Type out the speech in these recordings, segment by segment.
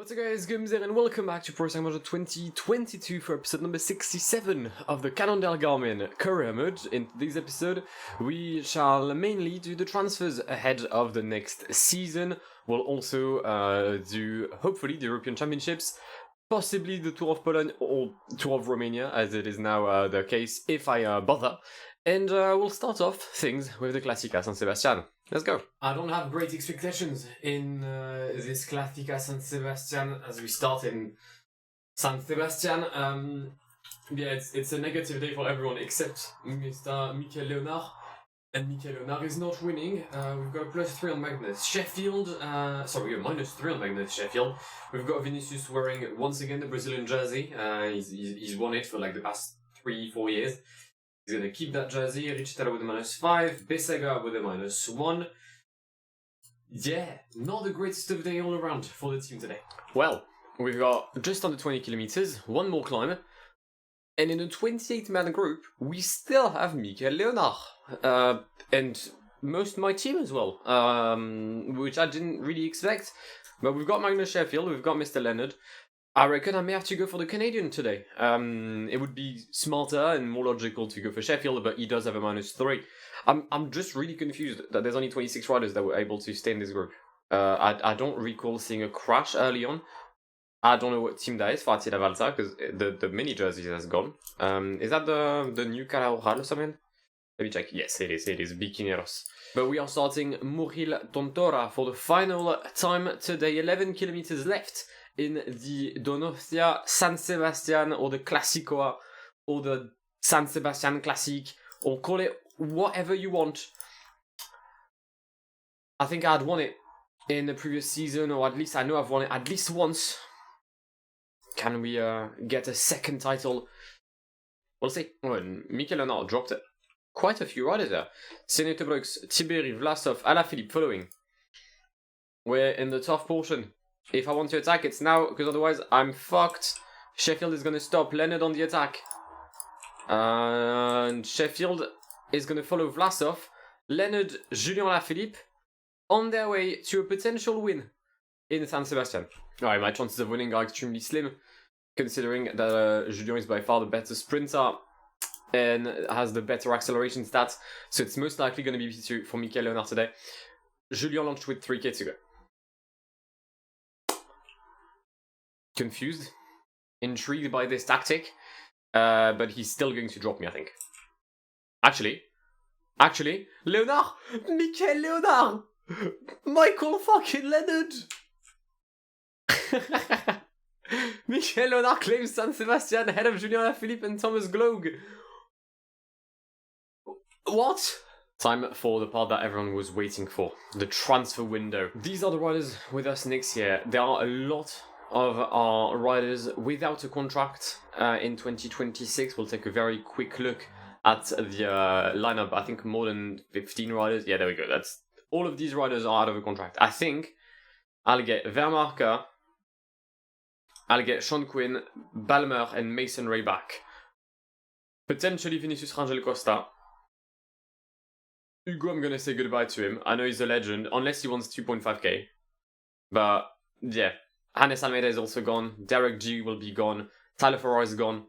What's up guys, Guillaume here and welcome back to Pro Cycling Manager 2022 for episode number 67 of the Cannondale Garmin career mode. In this episode, we shall mainly do the transfers ahead of the next season. We'll also do, hopefully, the European Championships, possibly the Tour of Poland or Tour of Romania, as it is now the case, if I bother. And we'll start off things with the Classica San Sebastian. Let's go. I don't have great expectations in this Classica San Sebastian as we start in San Sebastian. Yeah, it's a negative day for everyone except Mr. Mikel Leonard. And Mikel Leonard is not winning. We've got a +3 on Magnus Sheffield. Sorry, a -3 on Magnus Sheffield. We've got Vinicius wearing once again the Brazilian jersey. He's won it for like the past 3-4 years. He's going to keep that jersey. Richetaro with a -5. Besega with a -1. Yeah, not the greatest of day all around for the team today. Well, we've got just under 20 kilometers, one more climb. And in a 28-man group, we still have Mikel Leonard. And most of my team as well, which I didn't really expect. But we've got Magnus Sheffield, we've got Mr. Leonard. I reckon I may have to go for the Canadian today. It would be smarter and more logical to go for Sheffield, but he does have a -3. I'm just really confused that there's only 26 riders that were able to stay in this group. I don't recall seeing a crash early on. I don't know what team that is for Attila Valza, because the mini jerseys has gone. Is that the new Calahorral or something? Let me check. Yes, it is Bikineros. But we are starting Muril Tontora for the final time today. 11 kilometers left in the Donostia San Sebastian, or the Classicoa, or the San Sebastian Classic, or call it whatever you want. I think I'd won it in the previous season, or at least I know I've won it at least once. Can we get a second title? We'll see. Oh, Mikel Leonard dropped it. Quite a few riders there. Senator Brooks, Tiberi, Vlasov, Alaphilippe following. We're in the tough portion. If I want to attack, it's now, because otherwise I'm fucked. Sheffield is going to stop Leonard on the attack. And Sheffield is going to follow Vlasov. Leonard, Julien Alaphilippe on their way to a potential win in San Sebastian. Alright, my chances of winning are extremely slim, considering that Julien is by far the better sprinter and has the better acceleration stats, so it's most likely going to be P2 for Mikel Leonard today. Julien launched with 3k to go. Confused, intrigued by this tactic, but he's still going to drop me, I think. Actually, Leonard! Mikel Leonard! Michael fucking Leonard! Mikel Leonard claims San Sebastian ahead of Julien Alaphilippe and Thomas Gloag. What? Time for the part that everyone was waiting for, the transfer window. These are the riders with us next year. There are a lot of our riders without a contract in 2026. We'll take a very quick look at the lineup. I think more than 15 riders. Yeah, there we go. That's all of these riders are out of a contract. I think I'll get Vermarker, I'll get Sean Quinn, Balmer, and Mason Ray back. Potentially Vinicius Rangel Costa. Hugo, I'm gonna say goodbye to him. I know he's a legend, unless he wants 2.5k. But yeah, Hannes Almeida is also gone. Derek G will be gone. Tyler Farrar is gone.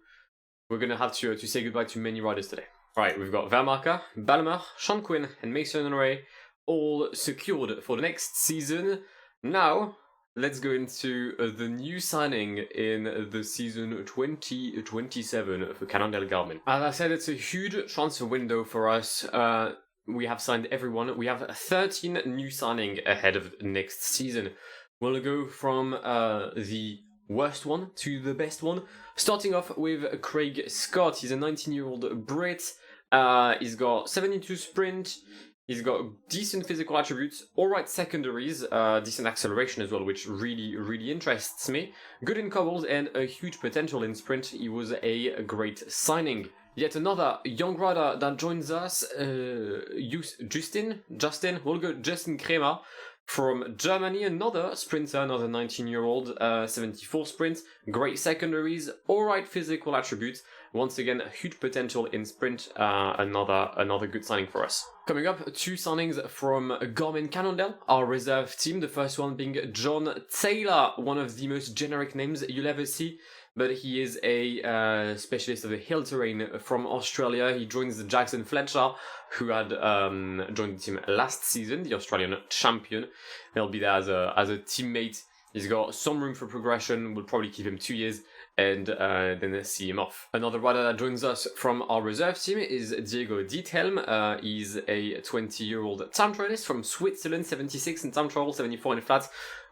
We're gonna have to say goodbye to many riders today. Alright, we've got Vermarker, Balmer, Sean Quinn, and Mason Ray all secured for the next season. Now, let's go into the new signing in the season 2027 for Cannondale Garmin. As I said, it's a huge transfer window for us. We have signed everyone. We have 13 new signing ahead of next season. We'll go from the worst one to the best one. Starting off with Craig Scott. He's a 19-year-old Brit. He's got 72 sprint. He's got decent physical attributes, alright secondaries, decent acceleration as well, which really interests me. Good in cobbles and a huge potential in sprint. He was a great signing. Yet another young rider that joins us, Justin, we'll go Justin Kremer from Germany, another sprinter, another 19-year-old, 74 sprint, great secondaries, alright physical attributes. Once again, huge potential in sprint, another good signing for us. Coming up, two signings from Garmin Cannondale, our reserve team. The first one being John Taylor, one of the most generic names you'll ever see, but he is a specialist of the hill terrain from Australia. He joins Jackson Fletcher, who had joined the team last season, the Australian champion. He'll be there as a teammate. He's got some room for progression. We'll probably keep him 2 years and then see him off. Another rider that joins us from our reserve team is Diego Diethelm. He's a 20-year-old time trialist from Switzerland, 76 in time trial, 74 in the flats.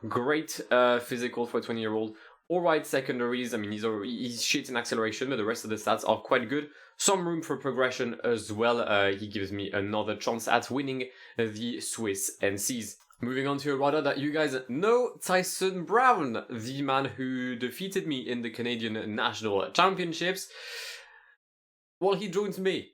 Great physical for a 20-year-old. Alright secondaries, I mean he's shit in acceleration, but the rest of the stats are quite good. Some room for progression as well. He gives me another chance at winning the Swiss NCs. Moving on to a rider that you guys know, Tyson Brown, the man who defeated me in the Canadian National Championships. Well, he joins me.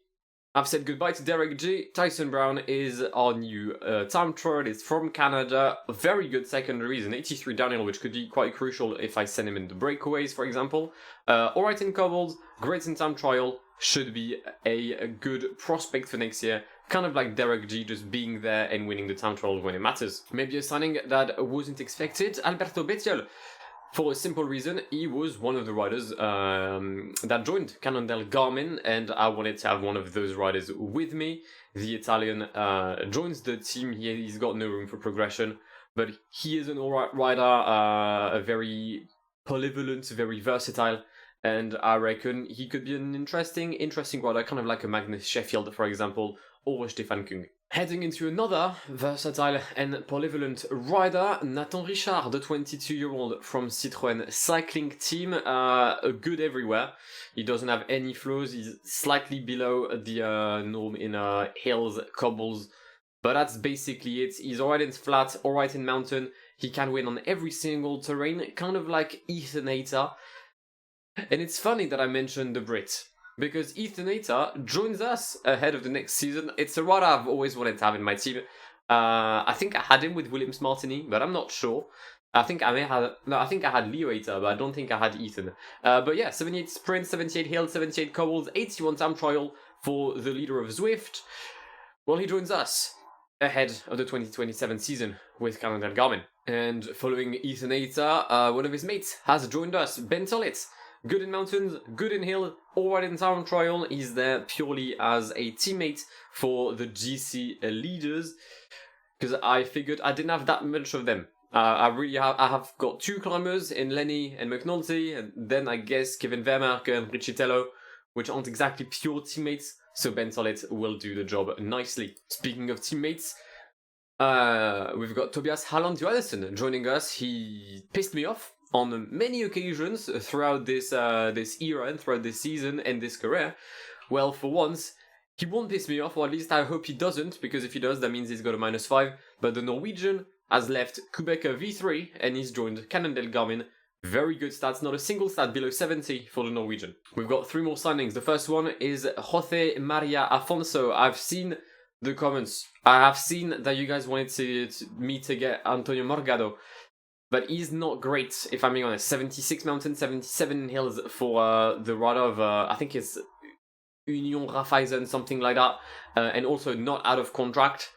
I've said goodbye to Derek G. Tyson Brown is our new time trialist from Canada. Very good secondary. He's an 83 downhill, which could be quite crucial if I send him in the breakaways, for example. Alright in cobbles, great in time trial. Should be a good prospect for next year. Kind of like Derek G, just being there and winning the time trial when it matters. Maybe a signing that wasn't expected, Alberto Bettiol. For a simple reason, he was one of the riders that joined Cannondale Garmin, and I wanted to have one of those riders with me. The Italian joins the team. He's got no room for progression, but he is an alright rider, a very polyvalent, very versatile, and I reckon he could be an interesting rider, kind of like a Magnus Sheffield, for example, or Stefan Kung. Heading into another versatile and polyvalent rider, Nathan Richard, the 22-year-old from Citroën cycling team, good everywhere. He doesn't have any flaws. He's slightly below the norm in hills, cobbles, but that's basically it. He's alright in flat, alright in mountain. He can win on every single terrain, kind of like Ethan Hayter. And it's funny that I mentioned the Brit, because Ethan Hayter joins us ahead of the next season. It's a rider I've always wanted to have in my team. I think I had him with Williams Martini, but I'm not sure. I think I had Leo Hayter, but I don't think I had Ethan. But yeah, 78 sprint, 78 hill, 78 cobbles, 81 time trial for the leader of Zwift. Well, he joins us ahead of the 2027 season with Cannondale Garmin. And following Ethan Hayter, one of his mates has joined us, Ben Tollett. Good in mountains, good in hill, alright in time trial. He's there purely as a teammate for the GC leaders, because I figured I didn't have that much of them. I have got two climbers in Lenny and McNulty, and then I guess Kevin Vermerke and Richitello, which aren't exactly pure teammates, so Ben Tollett will do the job nicely. Speaking of teammates, we've got Tobias Halland Johannesson joining us. He pissed me off on many occasions throughout this era and throughout this season and this career. Well, for once, he won't piss me off, or at least I hope he doesn't, because if he does, that means he's got a -5. But the Norwegian has left Quebecer V3 and he's joined Cannondale Garmin. Very good stats, not a single stat below 70 for the Norwegian. We've got 3 more signings. The first one is Jose Maria Afonso. I've seen the comments. I have seen that you guys wanted me to get Antonio Morgado. But he's not great, if I'm being honest. 76 mountains, 77 hills for the rider of, I think it's Union Raiffeisen, something like that. And also not out of contract.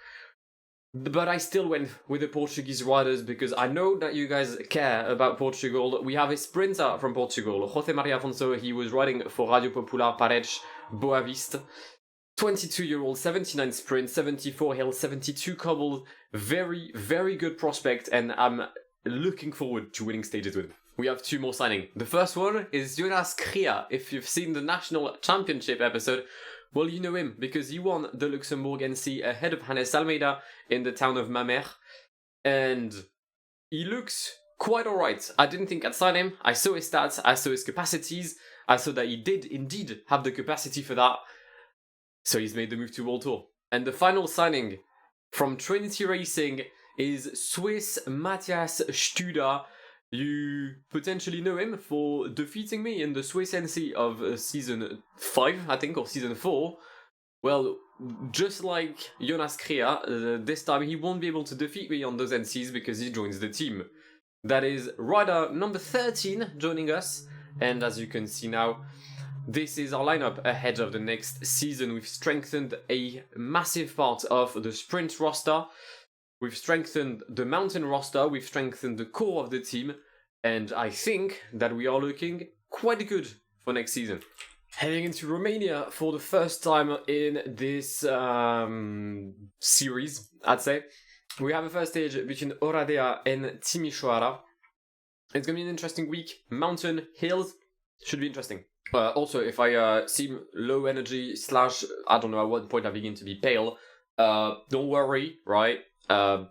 But I still went with the Portuguese riders because I know that you guys care about Portugal. We have a sprinter from Portugal, Jose Maria Afonso. He was riding for Radio Popular Paredes Boavista. 22-year-old, 79 sprint, 74 hill, 72 cobble. Very, very good prospect, and I'm looking forward to winning stages with him. We have 2 more signings. The first one is Jonas Kria. If you've seen the National Championship episode, well, you know him because he won the Luxembourg NC ahead of Hannes Almeida in the town of Mamers. And he looks quite alright. I didn't think I'd sign him. I saw his stats, I saw his capacities, I saw that he did indeed have the capacity for that. So he's made the move to World Tour. And the final signing from Trinity Racing is Swiss Matthias Studer. You potentially know him for defeating me in the Swiss NC of season 5, I think, or season 4. Well, just like Jonas Kria, this time he won't be able to defeat me on those NCs because he joins the team. That is rider number 13 joining us, and as you can see now, this is our lineup ahead of the next season. We've strengthened a massive part of the sprint roster. We've strengthened the mountain roster. We've strengthened the core of the team. And I think that we are looking quite good for next season. Heading into Romania for the first time in this series, I'd say. We have a first stage between Oradea and Timișoara. It's going to be an interesting week. Mountain, hills, should be interesting. Also, if I seem low energy / I don't know, at what point I begin to be pale, don't worry, right? I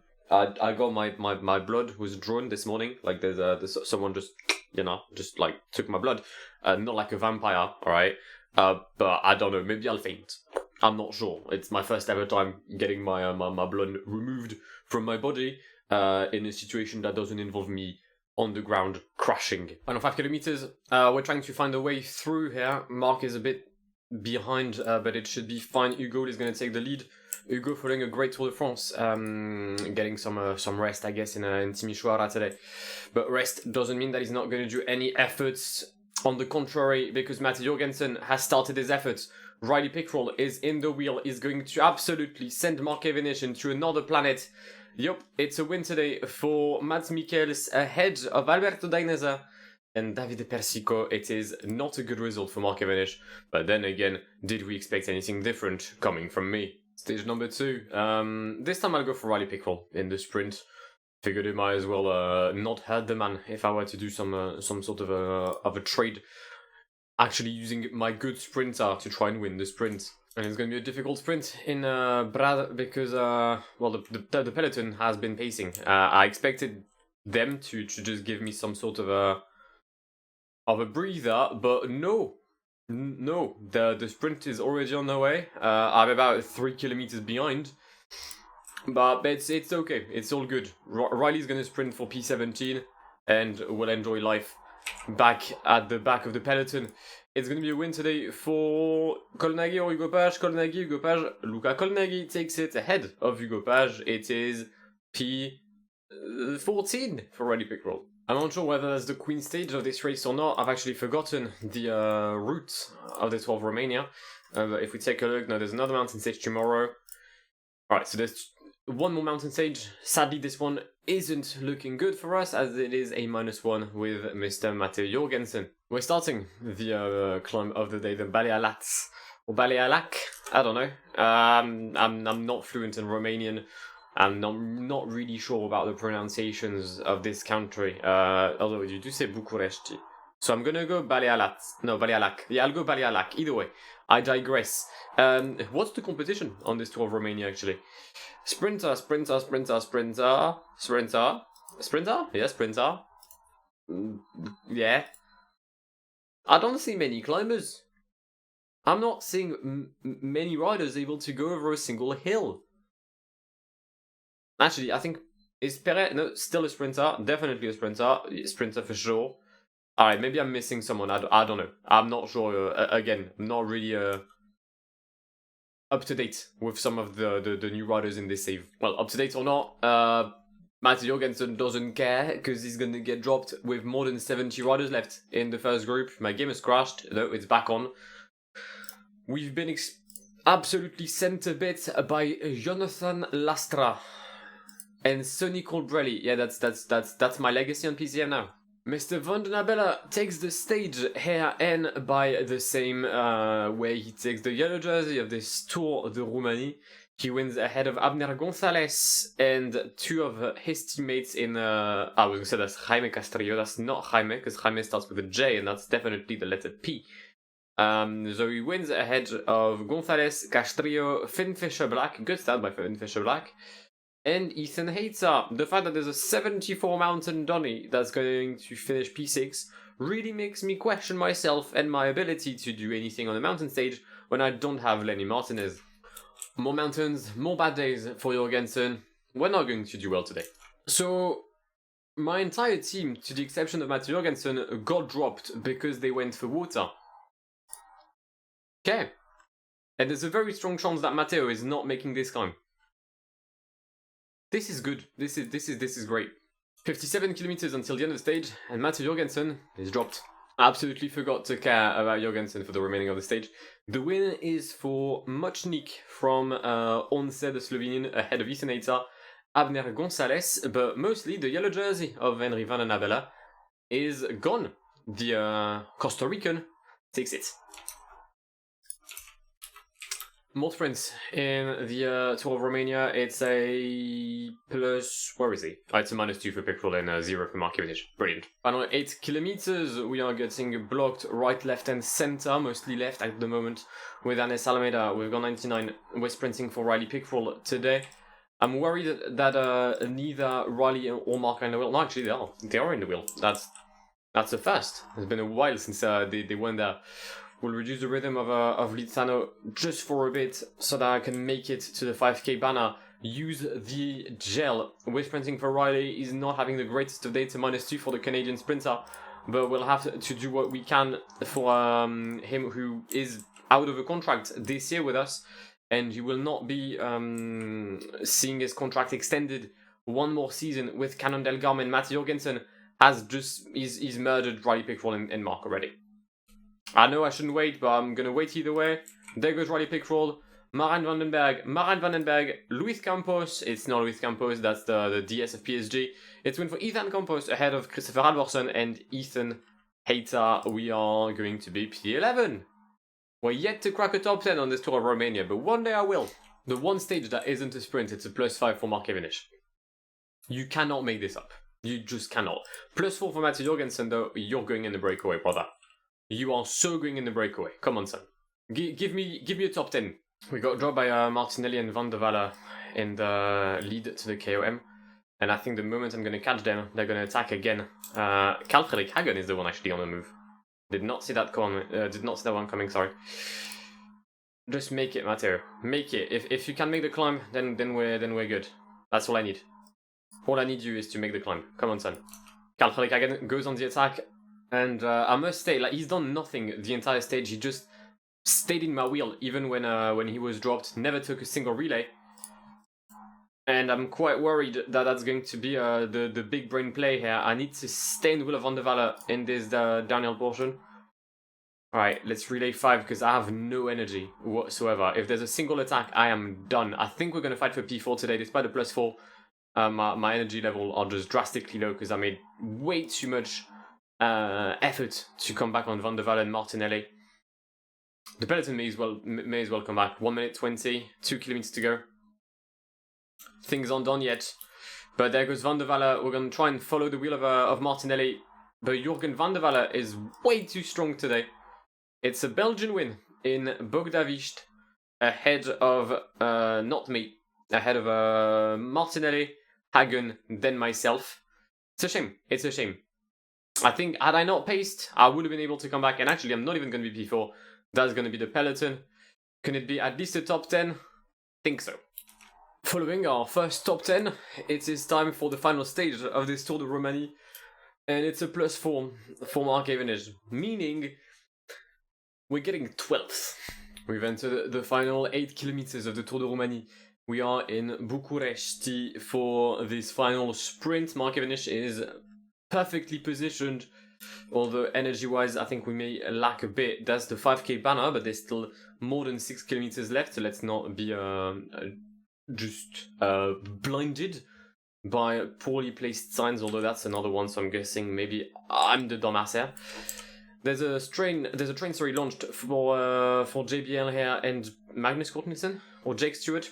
got my blood was drawn this morning. Like there's someone just like took my blood. Not like a vampire, alright? But I don't know, maybe I'll faint. I'm not sure. It's my first ever time getting my blood removed from my body in a situation that doesn't involve me on the ground crashing. Final 5 kilometers. We're trying to find a way through here. Mark is a bit behind, but it should be fine. Hugo is going to take the lead. Hugo following a great Tour de France, getting some rest, I guess, in Timișoara today. But rest doesn't mean that he's not going to do any efforts. On the contrary, because Matti Jorgensen has started his efforts. Riley Pickrell is in the wheel, is going to absolutely send Mark Cavendish into another planet. Yup, it's a win today for Mads Mikkels ahead of Alberto Dainese and Davide Persico. It is not a good result for Mark Cavendish, but then again, did we expect anything different coming from me? Stage number 2. This time I'll go for Riley Pickrell in the sprint. Figured it might as well not hurt the man if I were to do some sort of a trade. Actually using my good sprinter to try and win the sprint. And it's going to be a difficult sprint in Brad because, the peloton has been pacing. I expected them to just give me some sort of a breather, but no. No, the sprint is already on the way. I'm about 3 kilometers behind. But it's okay, it's all good. Riley's going to sprint for P17 and will enjoy life back at the back of the peloton. It's going to be a win today for Colnaghi or Hugo Page. Colnaghi, Hugo Page. Luca Colnaghi takes it ahead of Hugo Page. It is P14 for Riley Pickrell. I'm not sure whether that's the queen stage of this race or not. I've actually forgotten the route of the Tour of Romania. But if we take a look, now there's another mountain stage tomorrow. Alright, so there's one more mountain stage. Sadly, this one isn't looking good for us as it is a -1 with Mr. Matteo Jorgensen. We're starting the climb of the day, the Balealat or Balealac. I don't know. I'm not fluent in Romanian. I'm not really sure about the pronunciations of this country. Although you do say Bucuresti. So I'm gonna go Balealat. No, Balealac. Yeah, I'll go Balealac. Either way, I digress. What's the competition on this Tour of Romania actually? Sprinter. Yeah, sprinter. Yeah. I don't see many climbers. I'm not seeing many riders able to go over a single hill. Actually, I think, is Perez, no, still a sprinter, definitely a sprinter for sure. Alright, maybe I'm missing someone, I don't know. I'm not sure, again, I'm not really up to date with some of the new riders in this save. Well, up to date or not, Matti Jorgensen doesn't care because he's gonna get dropped with more than 70 riders left in the first group. My game has crashed, no, it's back on. We've been absolutely sent a bit by Jonathan Lastra and Sonny Colbrelli. Yeah, that's my legacy on PCM now. Mr. Van den Abella takes the stage here and by the same way he takes the yellow jersey of this Tour de Roumanie. He wins ahead of Abner Gonzalez and 2 of his teammates in, I was going to say that's Jaime Castrillo. That's not Jaime, because Jaime starts with a J and that's definitely the letter P. So he wins ahead of Gonzalez, Castrillo, Finn Fisher Black. Good start by Finn Fisher Black. And Ethan Hayter. The fact that there's a 74 mountain Donny that's going to finish P6 really makes me question myself and my ability to do anything on the mountain stage when I don't have Lenny Martinez. More mountains, more bad days for Jorgensen. We're not going to do well today. So, my entire team, to the exception of Matti Jorgensen, got dropped because they went for water. Okay. And there's a very strong chance that Matteo is not making this climb. This is good. This is great. 57 kilometers until the end of the stage, and Matti Jorgensen is dropped. Absolutely forgot to care about Jorgensen for the remaining of the stage. The win is for Mochnik from Once, the Slovenian, ahead of Ethan Hayter, Abner Gonzalez, but mostly the yellow jersey of Henry Van den Abela is gone. The Costa Rican takes it. More sprints in the Tour of Romania. It's a plus... Where is he? Oh, it's a -2 for Pickford and 0 for Mark Cavendish. Brilliant. Final 8 kilometers. We are getting blocked right, left and center. Mostly left at the moment with Anes Alameda. We've got 99. We're sprinting for Riley Pickford today. I'm worried that neither Riley or Mark are in the wheel. No, actually they are. They are in the wheel. That's a first. It's been a while since they went there. We'll reduce the rhythm of Lizano just for a bit so that I can make it to the 5k banner. Use the gel. We're sprinting for Riley. He's not having the greatest of days, a -2 for the Canadian sprinter. But we'll have to do what we can for him who is out of a contract this year with us. And he will not be seeing his contract extended one more season with Cannondale Garmin. Matt Jorgensen has he's murdered Riley Pickford and Mark already. I know I shouldn't wait, but I'm gonna wait either way. There goes Riley Pickford, Maran Vandenberg, Luis Campos. It's not Luis Campos, that's the DS of PSG. It's win for Ethan Campos ahead of Christopher Alvorsen and Ethan Hayter. We are going to be P11. We're yet to crack a top 10 on this Tour of Romania, but one day I will. The one stage that isn't a sprint, it's a +5 for Mark Cavendish. You cannot make this up. You just cannot. +4 for Matthew Jorgensen, though. You're going in the breakaway, brother. You are so going in the breakaway. Come on, son. Give me a top 10. We got dropped by Martinelli and Van der Walle in the lead to the KOM. And I think the moment I'm going to catch them, they're going to attack again. Carl Fredrik Hagen is the one actually on the move. Did not see that one coming, sorry. Just make it, Matteo. Make it. If you can make the climb, then we're good. That's all I need. All I need you is to make the climb. Come on, son. Carl Fredrik Hagen goes on the attack. And I must say, like, he's done nothing the entire stage. He just stayed in my wheel, even when he was dropped. Never took a single relay. And I'm quite worried that that's going to be the big brain play here. I need to stay in the wheel of Van der Walle in this downhill portion. Alright, let's relay 5, because I have no energy whatsoever. If there's a single attack, I am done. I think we're going to fight for P4 today, despite the +4. My energy level are just drastically low, because I made way too much effort to come back on Van der Walle and Martinelli. The peloton may as well come back. 1 minute 20, 2 kilometers to go. Things aren't done yet, but there goes Van der Walle. We're going to try and follow the wheel of Martinelli, but Jurgen Van der Walle is way too strong today. It's a Belgian win in Bogdavisht ahead of not me, ahead of Martinelli, Hagen, then myself. It's a shame. It's a shame. I think, had I not paced, I would have been able to come back. And actually, I'm not even going to be P4. That's going to be the peloton. Can it be at least a top 10? Think so. Following our first top 10, it is time for the final stage of this Tour de Romanie. And it's a +4 for Mark Cavendish. Meaning, we're getting 12th. We've entered the final 8 kilometers of the Tour de Romanie. We are in Bucharest for this final sprint. Mark Cavendish is perfectly positioned, although energy-wise I think we may lack a bit. That's the 5k banner, but there's still more than 6 kilometers left, so let's not be blinded by poorly placed signs, although that's another one, so I'm guessing maybe I'm the dumbass here. There's a train launched for JBL here and Magnus Kortnison or Jake Stewart,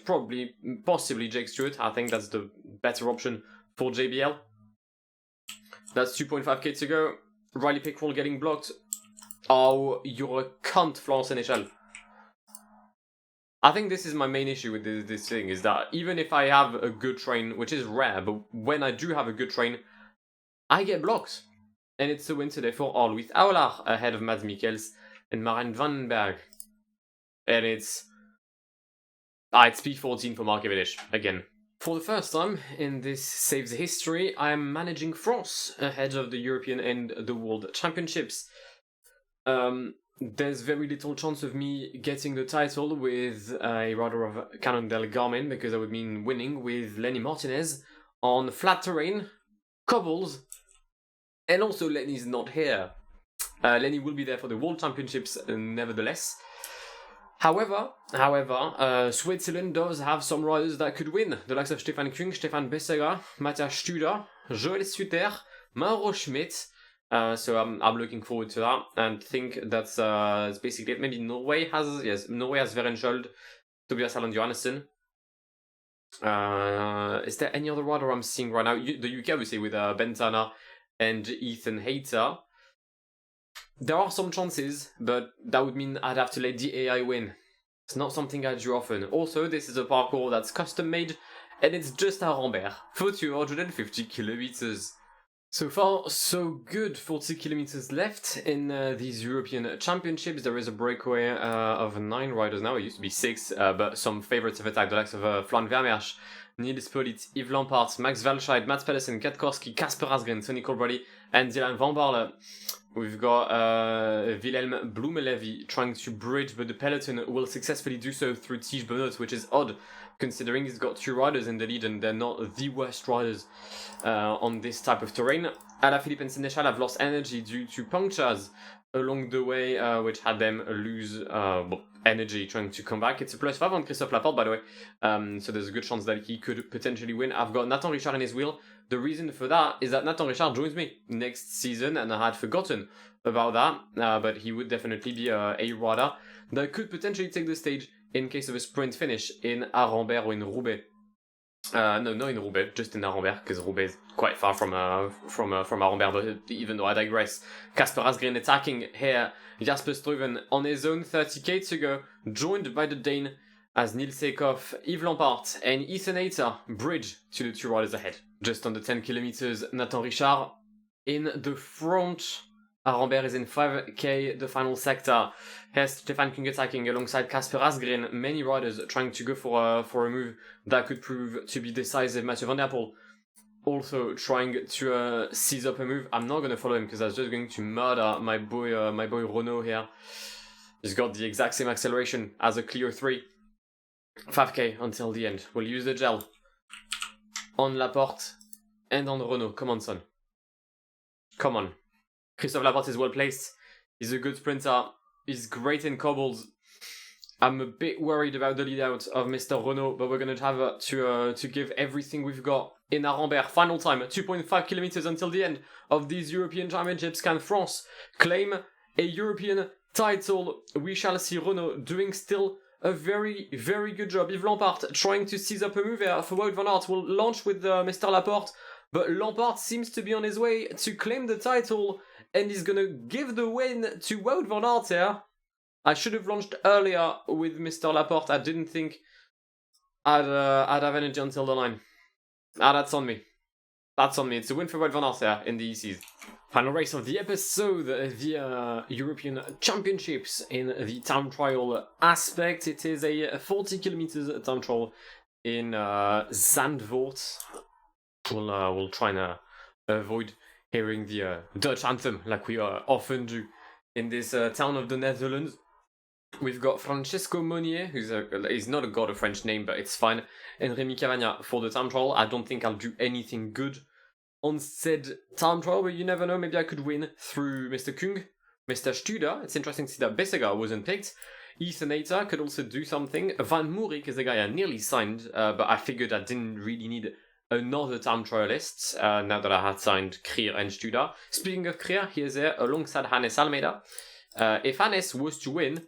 possibly Jake Stewart. I think that's the better option for JBL. That's 2.5k to go. Riley Pickford getting blocked. Oh, you're a cunt, Florence Sénéchal. I think this is my main issue with this thing, is that even if I have a good train, which is rare, but when I do have a good train, I get blocked. And it's a win today for Alois Aular ahead of Mads Mikkels and Maren Vandenberg. And it's P14 for Mark Cavendish again. For the first time in this Saves history, I am managing France ahead of the European and the World Championships. There's very little chance of me getting the title with a rider of Cannondale Garmin, because that would mean winning with Lenny Martinez on flat terrain, cobbles, and also Lenny's not here. Lenny will be there for the World Championships nevertheless. However, Switzerland does have some riders that could win. The likes of Stefan Küng, Stefan Besserer, Matthias Studer, Joel Suter, Mauro Schmidt. So I'm looking forward to that, and think that's basically it. Maybe Norway has Verenshold, Tobias Halland Johannessen. Is there any other rider I'm seeing right now? The UK obviously with Bentana and Ethan Hayter. There are some chances, but that would mean I'd have to let the AI win. It's not something I do often. Also, this is a parkour that's custom made, and it's just at Rambert for 250 kilometers. So far, so good. 40 kilometers left in these European Championships. There is a breakaway of 9 riders now. It used to be 6, but some favorites of attack, the likes of Flan Vermeersch, Niels Pollitt, Yves Lampaert, Max Walscheid, Mats Pedersen, Kat Korski, Kasper Asgren, Tony Colbrelli, and Dylan Van Baarle. We've got Wilhelm Blumelevi trying to bridge, but the peloton will successfully do so through Tige Benoot, which is odd, considering he's got 2 riders in the lead and they're not the worst riders on this type of terrain. Alaphilippe and Sénéchal have lost energy due to punctures along the way, which had them lose energy trying to come back. It's a +5 on Christophe Laporte, by the way, so there's a good chance that he could potentially win. I've got Nathan Richard in his wheel. The reason for that is that Nathan Richard joins me next season, and I had forgotten about that, but he would definitely be a rider that could potentially take the stage in case of a sprint finish in Arambert or in Roubaix. No, not in Roubaix, just in Arambert, because Roubaix is quite far from Arambert, but even though I digress. Kasper Asgren attacking here, Jasper Stuyven on his own, 30k to go, joined by the Dane as Niels Eekhoff, Yves Lampaert and Ethan Hayter bridge to the 2 riders ahead. Just under 10 kilometers, Nathan Richard in the front. Arambert is in 5k, the final sector. Here's Stefan Küng attacking alongside Kasper Asgren. Many riders trying to go for a move that could prove to be decisive. Mathieu Van Der Poel also trying to seize up a move. I'm not going to follow him because I was just going to murder my boy Renault here. He's got the exact same acceleration as a Clio 3. 5k until the end. We'll use the gel on Laporte and on Renault. Come on, son. Come on. Christophe Laporte is well placed. He's a good sprinter. He's great in cobbles. I'm a bit worried about the lead out of Mr. Renault, but we're going to have to give everything we've got in Arambert. Final time, 2.5 kilometers until the end of these European Championships. Can France claim a European title? We shall see. Renault doing still a very, very good job. Yves Lampaert trying to seize up a move here for Wout van Aert. Will launch with Mr. Laporte, but Lampaert seems to be on his way to claim the title, and he's going to give the win to Wout van Aert here. I should have launched earlier with Mr. Laporte. I didn't think I'd have energy until the line. That's on me. That's on me. It's a win for Wout van Aert here in the ECs. Final race of the episode, the European Championships in the time trial aspect. It is a 40 kilometers time trial in Zandvoort. We'll try and avoid hearing the Dutch anthem like we often do in this town of the Netherlands. We've got Francesco Monnier, he's not a god of French name, but it's fine, and Rémi Cavagna for the time trial. I don't think I'll do anything good on said time trial, but you never know, maybe I could win through Mr. Küng, Mr. Studer. It's interesting to see that Besserer wasn't picked. Ethan Hayter could also do something. Van Moerik is the guy I nearly signed, but I figured I didn't really need another time trialist now that I had signed Krier and Studer. Speaking of Krier, he is there alongside Hannes Almeida. If Hannes was to win,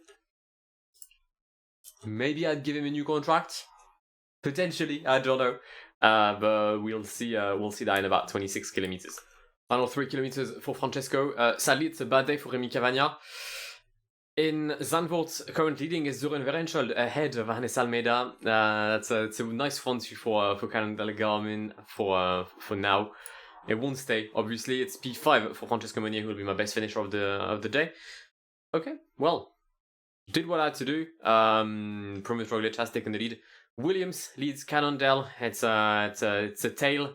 maybe I'd give him a new contract. Potentially, I don't know. But we'll see that in about 26 kilometers. Final 3 kilometers for Francesco. Sadly, it's a bad day for Rémi Cavagna. In Zandvoort, current leading is Søren Verenshold ahead of Hannes Almeida. It's a nice fancy for Cannondale Garmin for now. It won't stay. Obviously, it's P5 for Francesco Monnier, who will be my best finisher of the day. Okay, well, did what I had to do. Primož Roglič has taken the lead. Williams leads Cannondale. It's a tale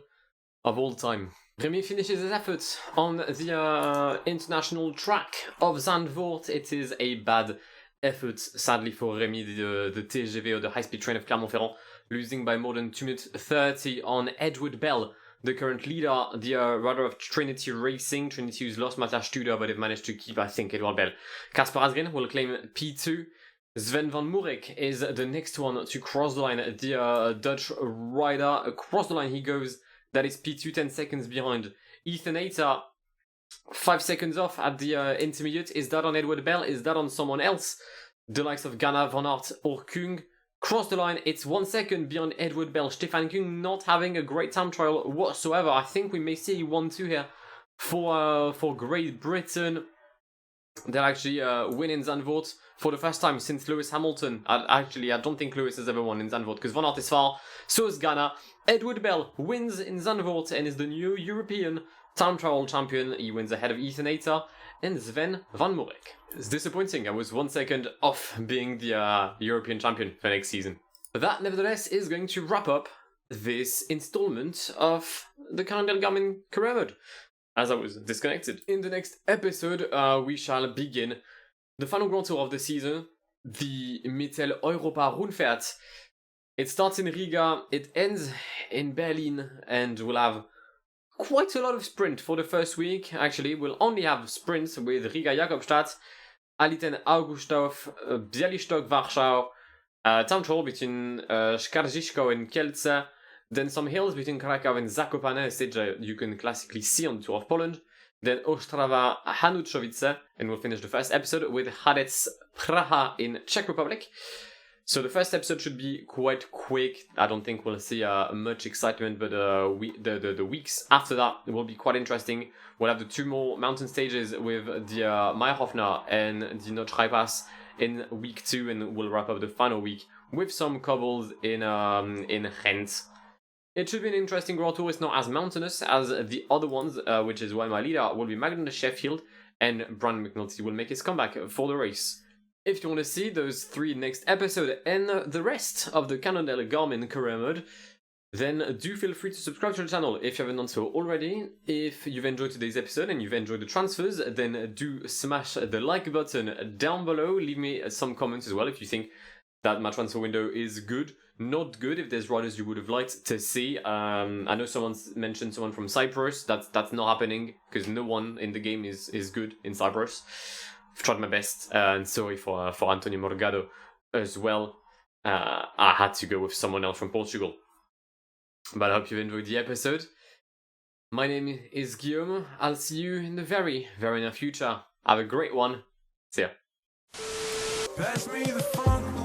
of all time. Rémi finishes his efforts on the international track of Zandvoort. It is a bad effort, sadly, for Rémi, the TGV, or the high-speed train of Clermont-Ferrand, losing by more than 2 minutes 30 on Edward Bell, the current leader, the rider of Trinity Racing. Trinity who's lost Matthias Studer, but they've managed to keep, I think, Edouard Bell. Casper Asgreen will claim P2. Sven van Moerik is the next one to cross the line. The Dutch rider across the line he goes. That is P2, 10 seconds behind. Ethan Hayter, 5 seconds off at the intermediate. Is that on Edouard Bell? Is that on someone else? The likes of Ghana, Van Aert, or Kung. Cross the line, it's 1 second beyond Edouard Bell. Stefan Kung not having a great time trial whatsoever. I think we may see 1-2 here for Great Britain. They'll actually win in Zandvoort for the first time since Lewis Hamilton. I don't think Lewis has ever won in Zandvoort because Van Aert is far, so is Ghana. Edouard Bell wins in Zandvoort and is the new European time trial champion. He wins ahead of Ethan Hayter and Sven van Moerik. It's disappointing. I was 1 second off being the European champion for next season. But that, nevertheless, is going to wrap up this installment of the Cannondale Garmin career mode, as I was disconnected. In the next episode, we shall begin the final Grand Tour of the season, the Mittel Europa Rundfahrt. It starts in Riga, it ends in Berlin, and we'll have quite a lot of sprint for the first week. Actually, we'll only have sprints with Riga-Jakobstadt, Aliten Augustów, Białystok, Warsaw, time trial between Skarżysko and Kielce, then some hills between Krakow and Zakopane, a stage you can classically see on the Tour of Poland, then Ostrava, Hanuchowice, and we'll finish the first episode with Hradec Praha in Czech Republic. So the first episode should be quite quick. I don't think we'll see much excitement, but the weeks after that will be quite interesting. We'll have the 2 more mountain stages with the Mayerhofner and the Notch Pass in week 2, and we'll wrap up the final week with some cobbles in Ghent. It should be an interesting Grand Tour. It's not as mountainous as the other ones, which is why my leader will be Magnus Sheffield, and Brandon McNulty will make his comeback for the race. If you want to see those 3 next episodes and the rest of the Cannondale Garmin career mode, then do feel free to subscribe to the channel if you haven't done so already. If you've enjoyed today's episode and you've enjoyed the transfers, then do smash the like button down below. Leave me some comments as well if you think that my transfer window is good, not good, if there's riders you would have liked to see. I know someone's mentioned someone from Cyprus. That's not happening because no one in the game is good in Cyprus. I've tried my best, and sorry for Antonio Morgado as well. I had to go with someone else from Portugal. But I hope you've enjoyed the episode. My name is Guillaume. I'll see you in the very, very near future. Have a great one. See ya. Pass me the funk.